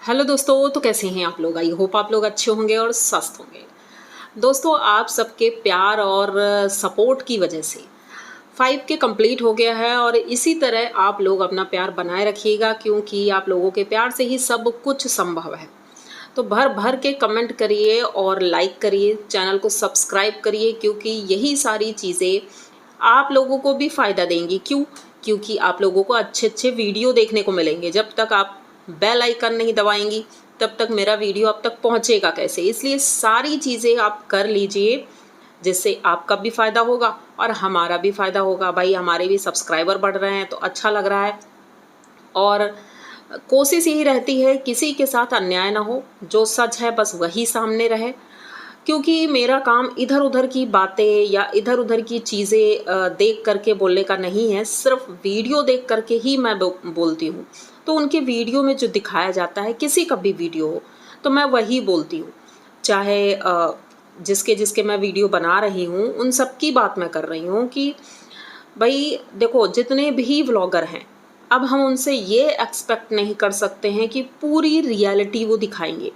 Hello दोस्तों, तो कैसे हैं आप लोग। आई होप आप लोग अच्छे होंगे और स्वस्थ होंगे। दोस्तों, आप सबके प्यार और सपोर्ट की वजह से 5K कंप्लीट हो गया है और इसी तरह आप लोग अपना प्यार बनाए रखिएगा, क्योंकि आप लोगों के प्यार से ही सब कुछ संभव है। तो भर भर के कमेंट करिए और लाइक करिए, चैनल को सब्सक्राइब करिए, क्योंकि यही सारी चीज़ें आप लोगों को भी फ़ायदा देंगी। क्यों? क्योंकि आप लोगों को अच्छे अच्छे वीडियो देखने को मिलेंगे। जब तक आप बेल आइकन नहीं दबाएंगी तब तक मेरा वीडियो आप तक पहुंचेगा कैसे। इसलिए सारी चीज़ें आप कर लीजिए, जिससे आपका भी फ़ायदा होगा और हमारा भी फ़ायदा होगा। भाई, हमारे भी सब्सक्राइबर बढ़ रहे हैं तो अच्छा लग रहा है। और कोशिश यही रहती है किसी के साथ अन्याय ना हो, जो सच है बस वही सामने रहे। क्योंकि मेरा काम इधर उधर की बातें या इधर उधर की चीज़ें देख करके बोलने का नहीं है, सिर्फ वीडियो देख करके ही मैं बोलती हूँ। तो उनके वीडियो में जो दिखाया जाता है, किसी का भी वीडियो हो, तो मैं वही बोलती हूँ। चाहे जिसके जिसके मैं वीडियो बना रही हूँ उन सब की बात मैं कर रही हूँ कि भाई देखो, जितने भी व्लॉगर हैं, अब हम उनसे ये एक्सपेक्ट नहीं कर सकते हैं कि पूरी रियलिटी वो दिखाएंगे,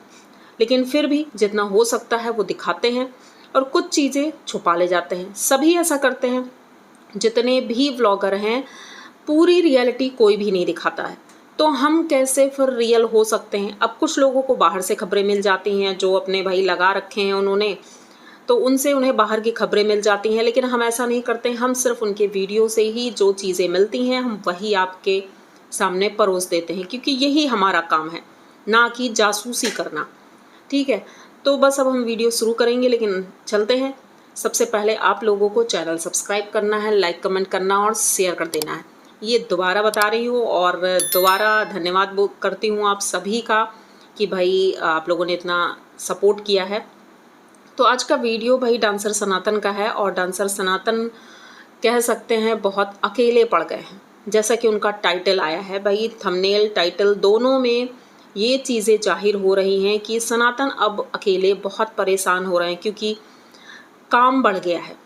लेकिन फिर भी जितना हो सकता है वो दिखाते हैं और कुछ चीज़ें छुपा ले जाते हैं। सभी ऐसा करते हैं, जितने भी व्लॉगर हैं पूरी रियलिटी कोई भी नहीं दिखाता है। तो हम कैसे फिर रियल हो सकते हैं। अब कुछ लोगों को बाहर से खबरें मिल जाती हैं, जो अपने भाई लगा रखे हैं उन्होंने, तो उनसे उन्हें बाहर की खबरें मिल जाती हैं। लेकिन हम ऐसा नहीं करते, हम सिर्फ उनके वीडियो से ही जो चीज़ें मिलती हैं हम वही आपके सामने परोस देते हैं, क्योंकि यही हमारा काम है, ना कि जासूसी करना। ठीक है, तो बस अब हम वीडियो शुरू करेंगे, लेकिन चलते हैं। सबसे पहले आप लोगों को चैनल सब्सक्राइब करना है, लाइक कमेंट करना और शेयर कर देना है। ये दोबारा बता रही हूँ और दोबारा धन्यवाद करती हूँ आप सभी का कि भाई आप लोगों ने इतना सपोर्ट किया है। तो आज का वीडियो भाई डांसर सनातन का है, और डांसर सनातन कह सकते हैं बहुत अकेले पड़ गए हैं। जैसा कि उनका टाइटल आया है, भाई थंबनेल टाइटल दोनों में ये चीज़ें जाहिर हो रही हैं कि सनातन अब अकेले बहुत परेशान हो रहे हैं, क्योंकि काम बढ़ गया है।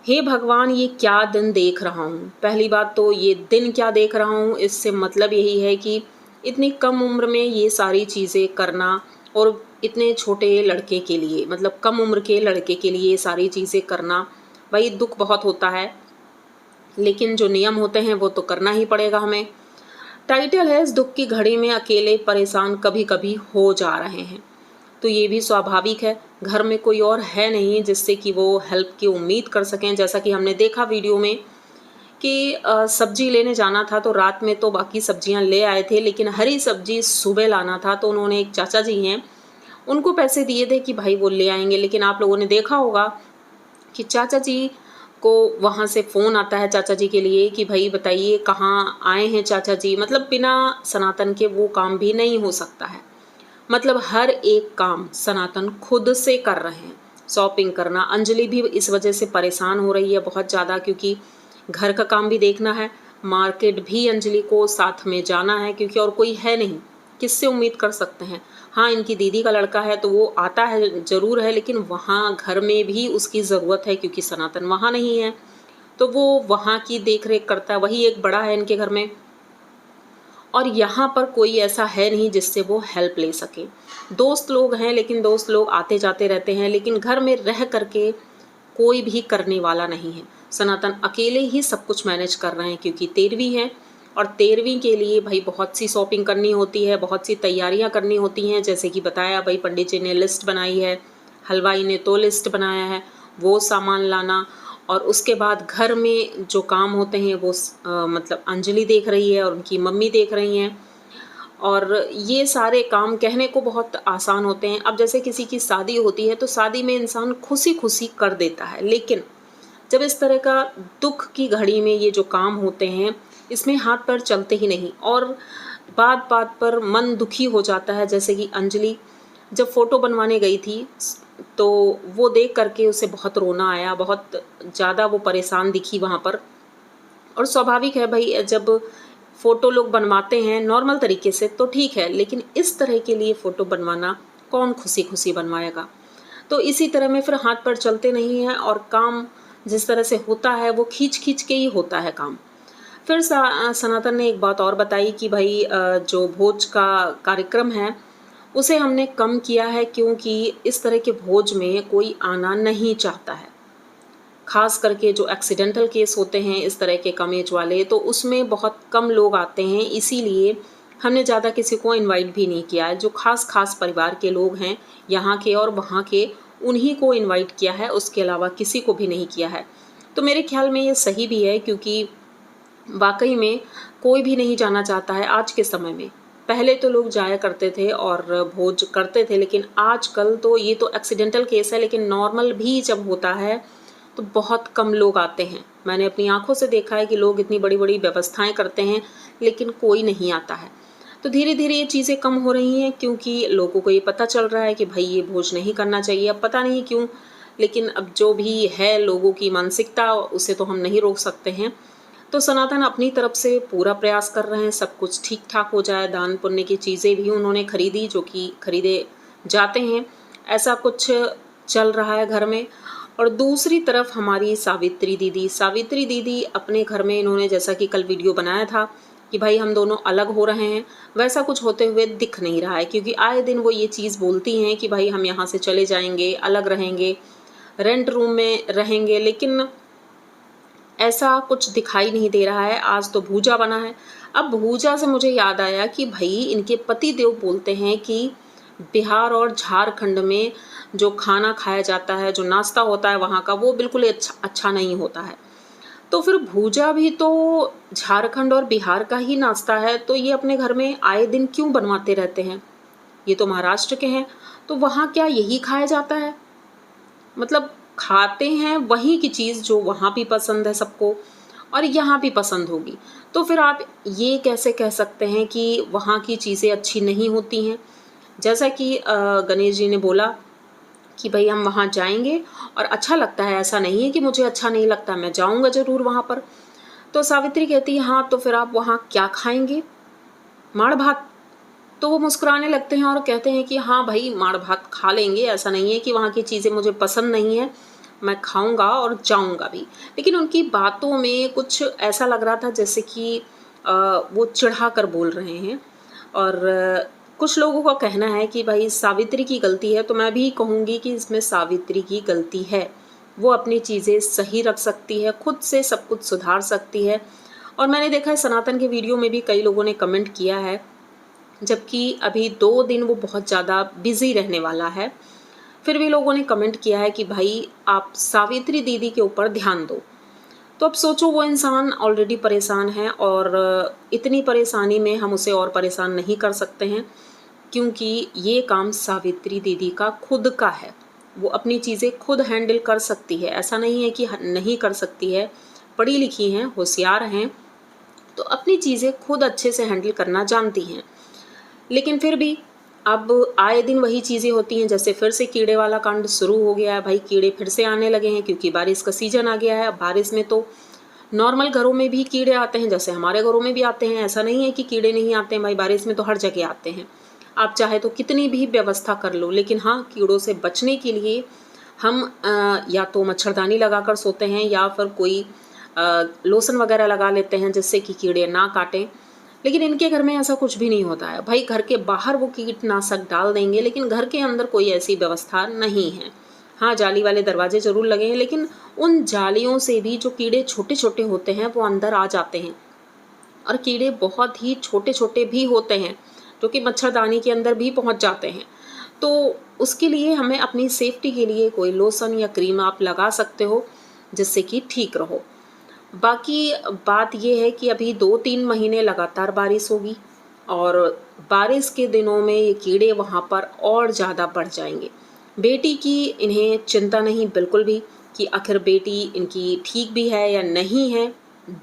हे भगवान, ये क्या दिन देख रहा हूँ। पहली बात तो ये दिन क्या देख रहा हूँ, इससे मतलब यही है कि इतनी कम उम्र में ये सारी चीज़ें करना, और इतने छोटे लड़के के लिए, मतलब कम उम्र के लड़के के लिए ये सारी चीज़ें करना, भाई दुख बहुत होता है। लेकिन जो नियम होते हैं वो तो करना ही पड़ेगा हमें। टाइटल है, इस दुख की घड़ी में अकेले परेशान कभी कभी हो जा रहे हैं। तो ये भी स्वाभाविक है, घर में कोई और है नहीं जिससे कि वो हेल्प की उम्मीद कर सकें। जैसा कि हमने देखा वीडियो में कि सब्जी लेने जाना था तो रात में तो बाकी सब्जियां ले आए थे, लेकिन हरी सब्जी सुबह लाना था, तो उन्होंने, एक चाचा जी हैं, उनको पैसे दिए थे कि भाई वो ले आएंगे। लेकिन आप लोगों ने देखा होगा कि चाचा जी को वहाँ से फ़ोन आता है चाचा जी के लिए कि भाई बताइए कहाँ आए हैं चाचा जी। मतलब बिना सनातन के वो काम भी नहीं हो सकता है। मतलब हर एक काम सनातन खुद से कर रहे हैं। शॉपिंग करना, अंजलि भी इस वजह से परेशान हो रही है बहुत ज़्यादा, क्योंकि घर का काम भी देखना है, मार्केट भी अंजलि को साथ में जाना है, क्योंकि और कोई है नहीं, किससे उम्मीद कर सकते हैं। हाँ, इनकी दीदी का लड़का है तो वो आता है ज़रूर है, लेकिन वहाँ घर में भी उसकी ज़रूरत है, क्योंकि सनातन वहाँ नहीं है, तो वो वहाँ की देख रेख करता है, वही एक बड़ा है इनके घर में। और यहाँ पर कोई ऐसा है नहीं जिससे वो हेल्प ले सके। दोस्त लोग हैं, लेकिन दोस्त लोग आते जाते रहते हैं, लेकिन घर में रह करके कोई भी करने वाला नहीं है। सनातन अकेले ही सब कुछ मैनेज कर रहे हैं, क्योंकि 13वीं है और 13वीं के लिए भाई बहुत सी शॉपिंग करनी होती है, बहुत सी तैयारियां करनी होती हैं। जैसे कि बताया, भाई पंडित जी ने लिस्ट बनाई है, हलवाई ने तो लिस्ट बनाया है, वो सामान लाना, और उसके बाद घर में जो काम होते हैं वो मतलब अंजलि देख रही है और उनकी मम्मी देख रही हैं। और ये सारे काम कहने को बहुत आसान होते हैं। अब जैसे किसी की शादी होती है तो शादी में इंसान खुशी खुशी कर देता है, लेकिन जब इस तरह का दुख की घड़ी में ये जो काम होते हैं, इसमें हाथ पैर चलते ही नहीं, और बात बात पर मन दुखी हो जाता है। जैसे कि अंजलि जब फ़ोटो बनवाने गई थी तो वो देख करके उसे बहुत रोना आया, बहुत ज़्यादा वो परेशान दिखी वहाँ पर। और स्वाभाविक है भाई, जब फ़ोटो लोग बनवाते हैं नॉर्मल तरीके से तो ठीक है, लेकिन इस तरह के लिए फ़ोटो बनवाना कौन खुशी खुशी बनवाएगा। तो इसी तरह में फिर हाथ पैर चलते नहीं हैं, और काम जिस तरह से होता है वो खींच खींच के ही होता है काम। फिर सनातन ने एक बात और बताई कि भाई जो भोज का कार्यक्रम है उसे हमने कम किया है, क्योंकि इस तरह के भोज में कोई आना नहीं चाहता है। ख़ास करके जो एक्सीडेंटल केस होते हैं इस तरह के कम एज वाले, तो उसमें बहुत कम लोग आते हैं, इसीलिए हमने ज़्यादा किसी को इनवाइट भी नहीं किया है। जो ख़ास परिवार के लोग हैं यहाँ के और वहाँ के, उन्हीं को इनवाइट किया है, उसके अलावा किसी को भी नहीं किया है। तो मेरे ख्याल में ये सही भी है, क्योंकि वाकई में कोई भी नहीं जाना चाहता है आज के समय में। पहले तो लोग जाया करते थे और भोज करते थे, लेकिन आजकल तो ये तो एक्सीडेंटल केस है, लेकिन नॉर्मल भी जब होता है तो बहुत कम लोग आते हैं। मैंने अपनी आंखों से देखा है कि लोग इतनी बड़ी बड़ी व्यवस्थाएं करते हैं लेकिन कोई नहीं आता है। तो धीरे धीरे ये चीज़ें कम हो रही हैं, क्योंकि लोगों को ये पता चल रहा है कि भाई ये भोज नहीं करना चाहिए। अब पता नहीं क्यों, लेकिन अब जो भी है लोगों की मानसिकता, उसे तो हम नहीं रोक सकते हैं। तो सनातन अपनी तरफ से पूरा प्रयास कर रहे हैं सब कुछ ठीक ठाक हो जाए। दान पुण्य की चीज़ें भी उन्होंने खरीदी जो कि खरीदे जाते हैं, ऐसा कुछ चल रहा है घर में। और दूसरी तरफ हमारी सावित्री दीदी अपने घर में, इन्होंने जैसा कि कल वीडियो बनाया था कि भाई हम दोनों अलग हो रहे हैं, वैसा कुछ होते हुए दिख नहीं रहा है। क्योंकि आए दिन वो ये चीज़ बोलती हैं कि भाई हम यहाँ से चले जाएंगे, अलग रहेंगे, रेंट रूम में रहेंगे, लेकिन ऐसा कुछ दिखाई नहीं दे रहा है। आज तो भूजा बना है। अब भूजा से मुझे याद आया कि भाई इनके पति देव बोलते हैं कि बिहार और झारखंड में जो खाना खाया जाता है, जो नाश्ता होता है वहाँ का, वो बिल्कुल अच्छा नहीं होता है। तो फिर भूजा भी तो झारखंड और बिहार का ही नाश्ता है, तो ये अपने घर में आए दिन क्यों बनवाते रहते हैं? ये तो महाराष्ट्र के हैं, तो वहाँ क्या यही खाया जाता है? मतलब खाते हैं वहीं की चीज़ जो वहाँ भी पसंद है सबको और यहाँ भी पसंद होगी। तो फिर आप ये कैसे कह सकते हैं कि वहाँ की चीज़ें अच्छी नहीं होती हैं? जैसा कि गणेश जी ने बोला कि भाई हम वहाँ जाएंगे और अच्छा लगता है, ऐसा नहीं है कि मुझे अच्छा नहीं लगता, मैं जाऊँगा ज़रूर वहाँ पर। तो सावित्री कहती है हाँ तो फिर आप वहाँ क्या खाएंगे? माड़ भात। तो वो मुस्कुराने लगते हैं और कहते हैं कि हाँ भाई माड़ भात खा लेंगे, ऐसा नहीं है कि वहाँ की चीज़ें मुझे पसंद नहीं है, मैं खाऊंगा और जाऊंगा भी। लेकिन उनकी बातों में कुछ ऐसा लग रहा था जैसे कि वो चिढ़ा कर बोल रहे हैं। और कुछ लोगों का कहना है कि भाई सावित्री की गलती है, तो मैं भी कहूँगी कि इसमें सावित्री की गलती है। वो अपनी चीज़ें सही रख सकती है, खुद से सब कुछ सुधार सकती है। और मैंने देखा है सनातन के वीडियो में भी कई लोगों ने कमेंट किया है, जबकि अभी 2 दिन वो बहुत ज़्यादा बिज़ी रहने वाला है, फिर भी लोगों ने कमेंट किया है कि भाई आप सावित्री दीदी के ऊपर ध्यान दो। तो अब सोचो वो इंसान ऑलरेडी परेशान है और इतनी परेशानी में हम उसे और परेशान नहीं कर सकते हैं, क्योंकि ये काम सावित्री दीदी का खुद का है। वो अपनी चीज़ें खुद हैंडल कर सकती है, ऐसा नहीं है कि नहीं कर सकती है। पढ़ी लिखी हैं, होशियार हैं, तो अपनी चीज़ें खुद अच्छे से हैंडल करना जानती हैं। लेकिन फिर भी अब आए दिन वही चीज़ें होती हैं। जैसे फिर से कीड़े वाला कांड शुरू हो गया है, भाई कीड़े फिर से आने लगे हैं क्योंकि बारिश का सीज़न आ गया है। बारिश में तो नॉर्मल घरों में भी कीड़े आते हैं, जैसे हमारे घरों में भी आते हैं। ऐसा नहीं है कि कीड़े नहीं आते हैं भाई, बारिश में तो हर जगह आते हैं। आप चाहे तो कितनी भी व्यवस्था कर लो, लेकिन हाँ कीड़ों से बचने के लिए हम या तो मच्छरदानी लगा कर सोते हैं या फिर कोई लोशन वगैरह लगा लेते हैं जिससे कि कीड़े ना काटें। लेकिन इनके घर में ऐसा कुछ भी नहीं होता है भाई। घर के बाहर वो कीटनाशक डाल देंगे, लेकिन घर के अंदर कोई ऐसी व्यवस्था नहीं है। हाँ जाली वाले दरवाजे ज़रूर लगे हैं, लेकिन उन जालियों से भी जो कीड़े छोटे छोटे होते हैं वो अंदर आ जाते हैं। और कीड़े बहुत ही छोटे छोटे भी होते हैं जो कि मच्छरदानी के अंदर भी पहुंच जाते हैं। तो उसके लिए हमें अपनी सेफ्टी के लिए कोई लोशन या क्रीम आप लगा सकते हो जिससे कि ठीक रहो। बाकी बात ये है कि अभी 2-3 महीने लगातार बारिश होगी और बारिश के दिनों में ये कीड़े वहाँ पर और ज़्यादा बढ़ जाएंगे। बेटी की इन्हें चिंता नहीं बिल्कुल भी कि आखिर बेटी इनकी ठीक भी है या नहीं है।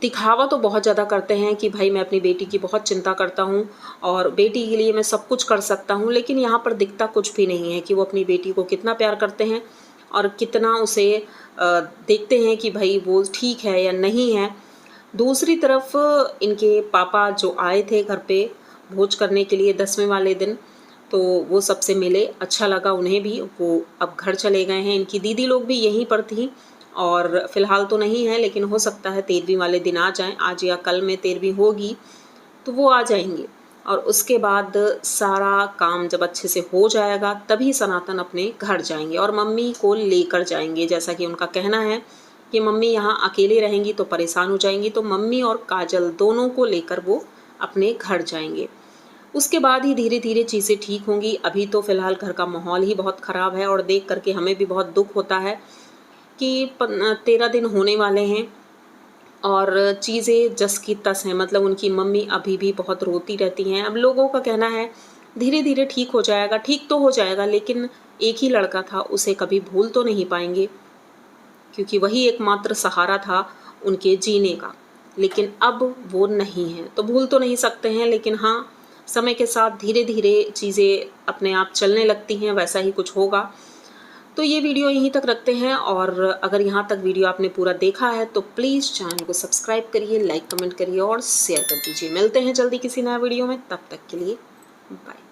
दिखावा तो बहुत ज़्यादा करते हैं कि भाई मैं अपनी बेटी की बहुत चिंता करता हूँ और बेटी के लिए मैं सब कुछ कर सकता हूँ, लेकिन यहाँ पर दिखता कुछ भी नहीं है कि वो अपनी बेटी को कितना प्यार करते हैं और कितना उसे देखते हैं कि भाई वो ठीक है या नहीं है। दूसरी तरफ इनके पापा जो आए थे घर पे भोज करने के लिए 10वें वाले दिन, तो वो सबसे मिले, अच्छा लगा उन्हें भी। वो अब घर चले गए हैं। इनकी दीदी लोग भी यहीं पर थी और फ़िलहाल तो नहीं है, लेकिन हो सकता है 13वीं वाले दिन आ जाएँ, आज या कल में 13वीं होगी तो वो आ जाएंगे। और उसके बाद सारा काम जब अच्छे से हो जाएगा तभी सनातन अपने घर जाएंगे और मम्मी को लेकर जाएंगे। जैसा कि उनका कहना है कि मम्मी यहाँ अकेले रहेंगी तो परेशान हो जाएंगी, तो मम्मी और काजल दोनों को लेकर वो अपने घर जाएंगे। उसके बाद ही धीरे धीरे चीज़ें ठीक होंगी। अभी तो फ़िलहाल घर का माहौल ही बहुत ख़राब है और देख करके हमें भी बहुत दुख होता है कि 13 दिन होने वाले हैं और चीज़ें जस की तस हैं। मतलब उनकी मम्मी अभी भी बहुत रोती रहती हैं। अब लोगों का कहना है धीरे धीरे ठीक हो जाएगा, ठीक तो हो जाएगा, लेकिन एक ही लड़का था, उसे कभी भूल तो नहीं पाएंगे क्योंकि वही एकमात्र सहारा था उनके जीने का। लेकिन अब वो नहीं है तो भूल तो नहीं सकते हैं, लेकिन हाँ, समय के साथ धीरे धीरे चीज़ें अपने आप चलने लगती हैं, वैसा ही कुछ होगा। तो ये वीडियो यहीं तक रखते हैं और अगर यहाँ तक वीडियो आपने पूरा देखा है तो प्लीज़ चैनल को सब्सक्राइब करिए, लाइक कमेंट करिए और शेयर कर दीजिए। मिलते हैं जल्दी किसी नया वीडियो में, तब तक के लिए बाय।